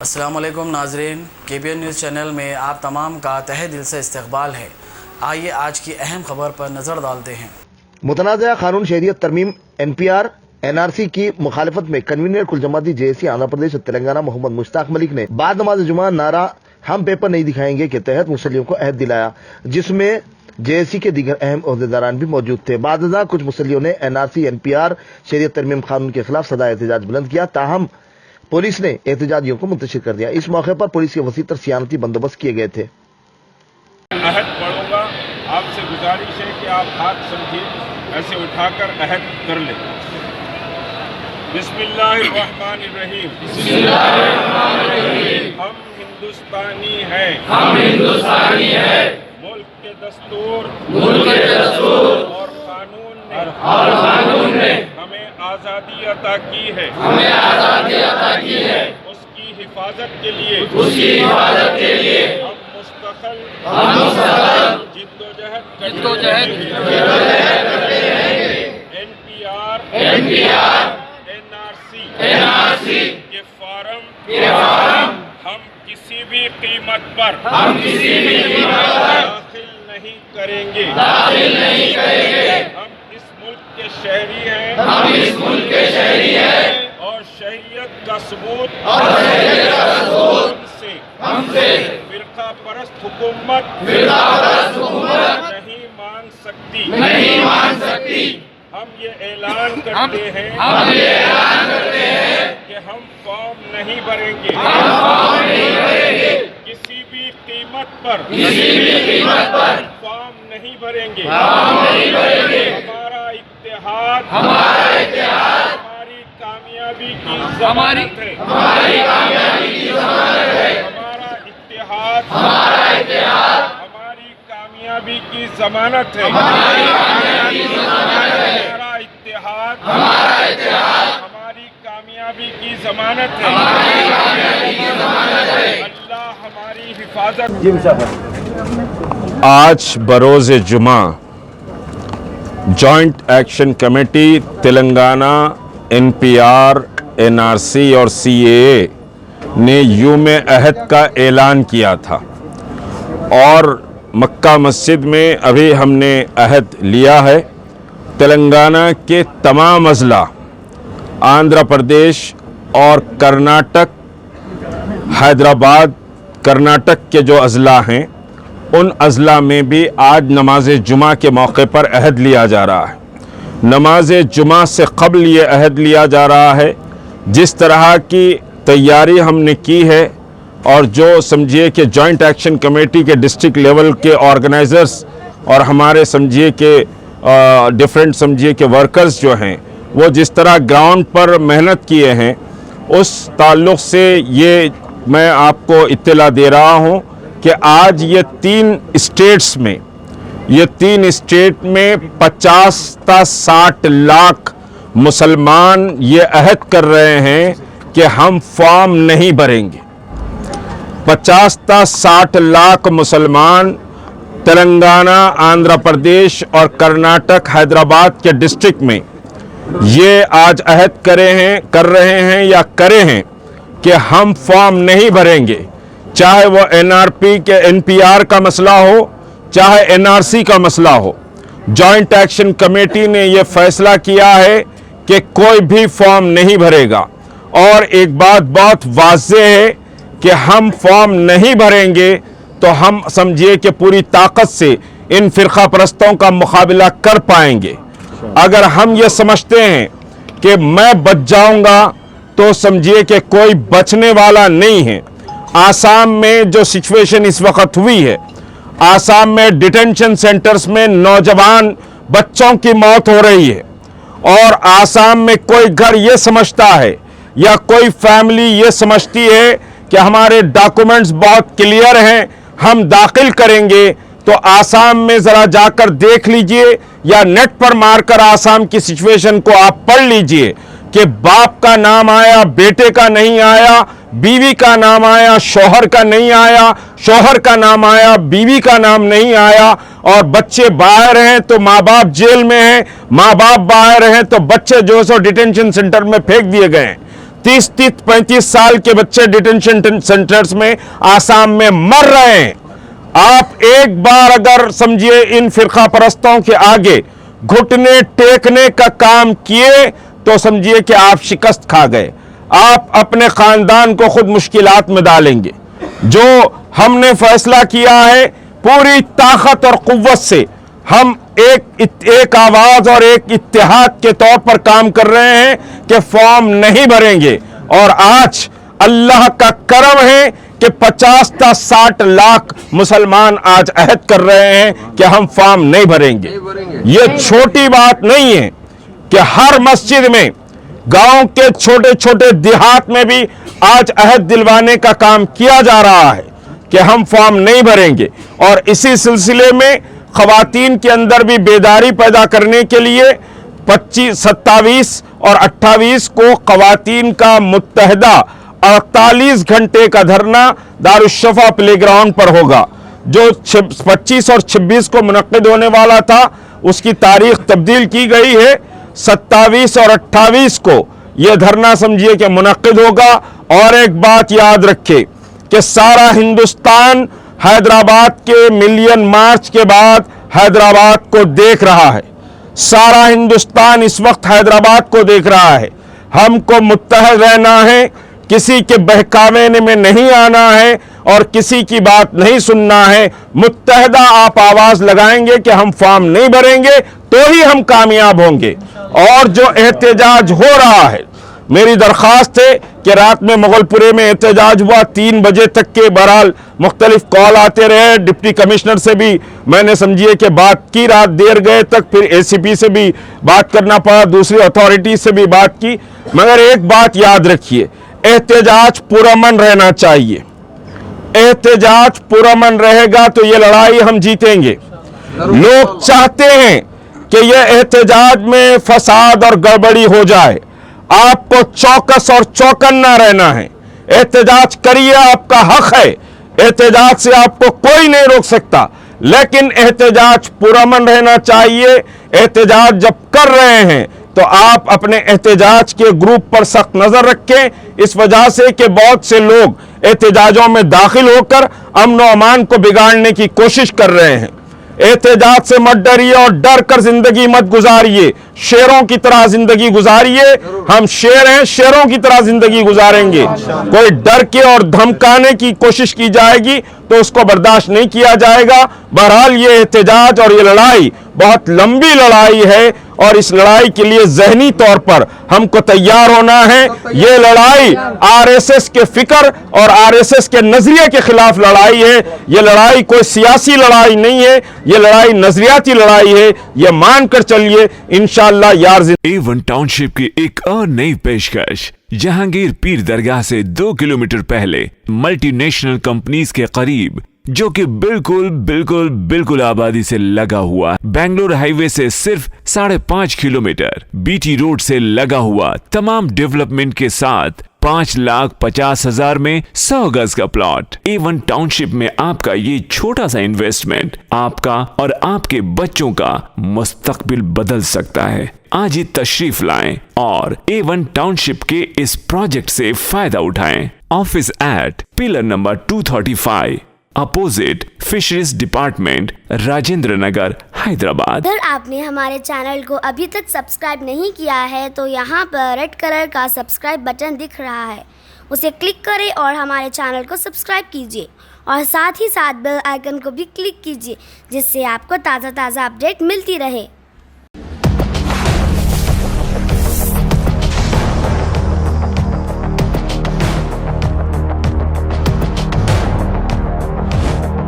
السلام علیکم ناظرین، KPN نیوز چینل میں آپ تمام کا تہہ دل سے استقبال ہے۔ آئیے آج کی اہم خبر پر نظر ڈالتے ہیں۔ متنازع قانون شہریت ترمیم NPR NRC کی مخالفت میں کنوینر کل جماعتی JSC آندھرا پردیش اور تلنگانہ محمد مشتاق ملک نے بعد نماز جمعہ نعرہ ہم پیپر نہیں دکھائیں گے کے تحت مسلموں کو عہد دلایا، جس میں JSC کے دیگر اہم عہدیداران بھی موجود تھے۔ بعد ازاں کچھ مسلموں نے NRC NPR شہریت ترمیم قانون کے خلاف صدائے احتجاج بلند کیا، تاہم پولیس نے احتجاجیوں کو منتشر کر دیا۔ اس موقع پر پولیس کے وسیع تر سیانتی بندوبست کیے گئے تھے۔ عہد پڑھوں گا، آپ سے گزارش ہے کہ آپ ہاتھ سمجھے ایسے اٹھا کر عہد کر لیں۔ بسم اللہ الرحمن الرحیم۔ بسم اللہ الرحمن الرحیم۔ ہم ہندوستانی ہیں، ہم ہندوستانی ہیں۔ ملک کے دستور اور قانون نے ہمیں آزادی عطا کی ہے، ہمیں آزادی عطا کی ہے۔ اس کی حفاظت کے لیے ہم مستقل جدوجہد کرتے رہیں گے۔ NPR NRC کے فارم ہم کسی بھی قیمت پر داخل نہیں کریں گے۔ ہم اس ملک کے شہری ہیں اور شہریت کا ثبوت ہم سے فرقہ پرست حکومت نہیں مان سکتی۔ ہم یہ اعلان کرتے ہیں کہ ہم فارم نہیں بھریں گے، کسی بھی قیمت پر فارم نہیں بھریں گے۔ ہمارا اتحاد ہماری کامیابی کی ضمانت ہے۔ ہمارا اتحاد ہماری کامیابی کی ضمانت ہے۔ ہمارا اتحاد ہماری کامیابی کی ضمانت ہے۔ اللہ ہماری حفاظت۔ آج بروز جمعہ joint action committee Telangana NPR NRC اور CAA نے یوم عہد کا اعلان کیا تھا، اور مکہ مسجد میں ابھی ہم نے عہد لیا ہے۔ تلنگانہ کے تمام اضلاع، آندھرا پردیش اور کرناٹک، حیدرآباد کرناٹک کے جو اضلاع ہیں، ان اضلاع میں بھی آج نماز جمعہ کے موقع پر عہد لیا جا رہا ہے۔ نماز جمعہ سے قبل یہ عہد لیا جا رہا ہے۔ جس طرح کی تیاری ہم نے کی ہے، اور جو سمجھیے کہ جوائنٹ ایکشن کمیٹی کے ڈسٹرکٹ لیول کے آرگنائزرز اور ہمارے سمجھیے کہ ڈیفرنٹ سمجھیے کہ ورکرز جو ہیں، وہ جس طرح گراؤنڈ پر محنت کیے ہیں، اس تعلق سے یہ میں آپ کو اطلاع دے رہا ہوں کہ آج یہ تین اسٹیٹ میں 50 تا 60 لاکھ مسلمان یہ عہد کر رہے ہیں کہ ہم فارم نہیں بھریں گے۔ 50 تا 60 لاکھ مسلمان تلنگانہ، آندھرا پردیش اور کرناٹک، حیدرآباد کے ڈسٹرکٹ میں یہ آج عہد کر رہے ہیں یا کرے ہیں کہ ہم فارم نہیں بھریں گے، چاہے وہ NPR کا مسئلہ ہو، چاہے NRC کا مسئلہ ہو۔ جوائنٹ ایکشن کمیٹی نے یہ فیصلہ کیا ہے کہ کوئی بھی فارم نہیں بھرے گا، اور ایک بات بہت واضح ہے کہ ہم فارم نہیں بھریں گے تو ہم سمجھیے کہ پوری طاقت سے ان فرقہ پرستوں کا مقابلہ کر پائیں گے۔ اگر ہم یہ سمجھتے ہیں کہ میں بچ جاؤں گا تو سمجھیے کہ کوئی بچنے والا نہیں ہے۔ آسام میں جو سچویشن اس وقت ہوئی ہے، آسام میں ڈیٹینشن سینٹرز میں نوجوان بچوں کی موت ہو رہی ہے، اور آسام میں کوئی گھر یہ سمجھتا ہے یا کوئی فیملی یہ سمجھتی ہے کہ ہمارے ڈاکومنٹس بہت کلیئر ہیں، ہم داخل کریں گے، تو آسام میں ذرا جا کر دیکھ لیجئے یا نیٹ پر مار کر آسام کی سچویشن کو آپ پڑھ لیجئے کہ باپ کا نام آیا، بیٹے کا نہیں آیا، بیوی کا نام آیا، شوہر کا نہیں آیا، شوہر کا نام آیا، بیوی کا نام نہیں آیا، اور بچے باہر ہیں تو ماں باپ جیل میں ہیں، ماں باپ باہر ہیں تو بچے جو سو ڈیٹینشن سینٹر میں پھینک دیے گئے ہیں۔ 30-35 साल के बच्चे डिटेंशन सेंटर्स में आसाम में मर रहे हैं। आप एक बार अगर समझिए इन फिरका परस्तों के आगे घुटने टेकने का काम किए तो समझिए कि आप शिकस्त खा गए, आप अपने खानदान को खुद मुश्किलात में डालेंगे। जो हमने फैसला किया है पूरी ताकत और कुव्वत से हम एक आवाज और एक इत्तेहाद के तौर पर काम कर रहे हैं कि फॉर्म नहीं भरेंगे। और आज अल्लाह का करम है कि 50 से 60 लाख मुसलमान आज अहद कर रहे हैं कि हम फॉर्म नहीं भरेंगे। ये छोटी बात नहीं है कि हर मस्जिद में, गांव के छोटे छोटे देहात में भी आज अहद दिलवाने का काम किया जा रहा है कि हम फॉर्म नहीं भरेंगे। और इसी सिलसिले में खवातीन के अंदर भी बेदारी पैदा करने के लिए 25, 27 और 28 को खवातीन का मुत्तहदा 48 घंटे का धरना दारुश्शफा प्लेग्राउंड पर होगा। जो 25 और 26 को मुनक्किद होने वाला था उसकी तारीख तब्दील की गई है, 27 और 28 को यह धरना समझिए कि मुनक्किद होगा। और एक बात याद रखें कि सारा हिंदुस्तान हैदराबाद के मिलियन मार्च के बाद हैदराबाद को देख रहा है। सारा हिंदुस्तान इस वक्त हैदराबाद को देख रहा है। हमको मुत्तहद रहना है, किसी के बहकावे में नहीं आना है और किसी की बात नहीं सुनना है। मुत्तहदा आप आवाज लगाएंगे कि हम फॉर्म नहीं भरेंगे तो ही हम कामयाब होंगे। और जो एहतजाज हो रहा है, मेरी दरख्वास्त है कि रात में मुगलपुरे में एहतजाज हुआ 3 बजे तक के, बहरहाल मुख्तलिफ कॉल आते रहे। डिप्टी कमिश्नर से भी मैंने समझिए कि बात की रात देर गए तक, फिर ACP से भी बात करना पड़ा, दूसरी अथॉरिटी से भी बात की। मगर एक बात याद रखिए, एहतजाज पुरअमन रहना चाहिए। एहतजाज पुरअमन रहेगा तो ये लड़ाई हम जीतेंगे। लोग चाहते हैं कि यह एहतजाज में फसाद और गड़बड़ी हो जाए। आपको चौकस और चौकन्ना रहना है। एहतजाज करिए, आपका हक है। एहतजाज से आपको कोई नहीं रोक सकता, लेकिन एहतजाज पुरअमन रहना चाहिए। एहतजाज जब कर रहे हैं तो आप अपने एहतजाज के ग्रुप पर सख्त नजर रखें। इस वजह से कि बहुत से लोग एहतजाजों में दाखिल होकर अमन व अमान को बिगाड़ने की कोशिश कर रहे हैं। एहतजाज से मत डरिए और डर कर जिंदगी मत गुजारिए। शेरों की तरह जिंदगी गुजारिए। हम शेर हैं, शेरों की तरह जिंदगी गुजारेंगे। कोई डर के और धमकाने की कोशिश की जाएगी तो उसको बर्दाश्त नहीं किया जाएगा। बहरहाल ये एहतजाज और ये लड़ाई बहुत लंबी लड़ाई है और इस लड़ाई के लिए ज़हनी तौर पर हमको तैयार होना है। ये लड़ाई RSS के फिक्र और RSS के नजरिए के खिलाफ लड़ाई है। ये लड़ाई कोई सियासी लड़ाई नहीं है, ये लड़ाई नजरियाती लड़ाई है। ये मानकर चलिए इंशाअल्लाह यार। A1 टाउनशिप की एक और नई पेशकश जहांगीर पीर दरगाह से 2 किलोमीटर पहले मल्टीनेशनल कंपनीज के करीब, जो कि बिल्कुल आबादी से लगा हुआ, बेंगलोर हाईवे से सिर्फ 5.5 किलोमीटर, BT रोड से लगा हुआ, तमाम डेवलपमेंट के साथ 5,50,000 में 100 गज का प्लॉट। A1 टाउनशिप में आपका ये छोटा सा इन्वेस्टमेंट आपका और आपके बच्चों का मुस्तकबिल बदल सकता है। आज ही तशरीफ लाएं और A1 टाउनशिप के इस प्रोजेक्ट से फायदा उठाएं। Office at pillar number 235 opposite fisheries department, Rajendra Nagar, Hyderabad. अगर आपने हमारे चैनल को अभी तक सब्सक्राइब नहीं किया है तो यहाँ पर रेड कलर का सब्सक्राइब बटन दिख रहा है, उसे क्लिक करें और हमारे चैनल को सब्सक्राइब कीजिए और साथ ही साथ बेल आइकन को भी क्लिक कीजिए, जिससे आपको ताज़ा अपडेट मिलती रहे।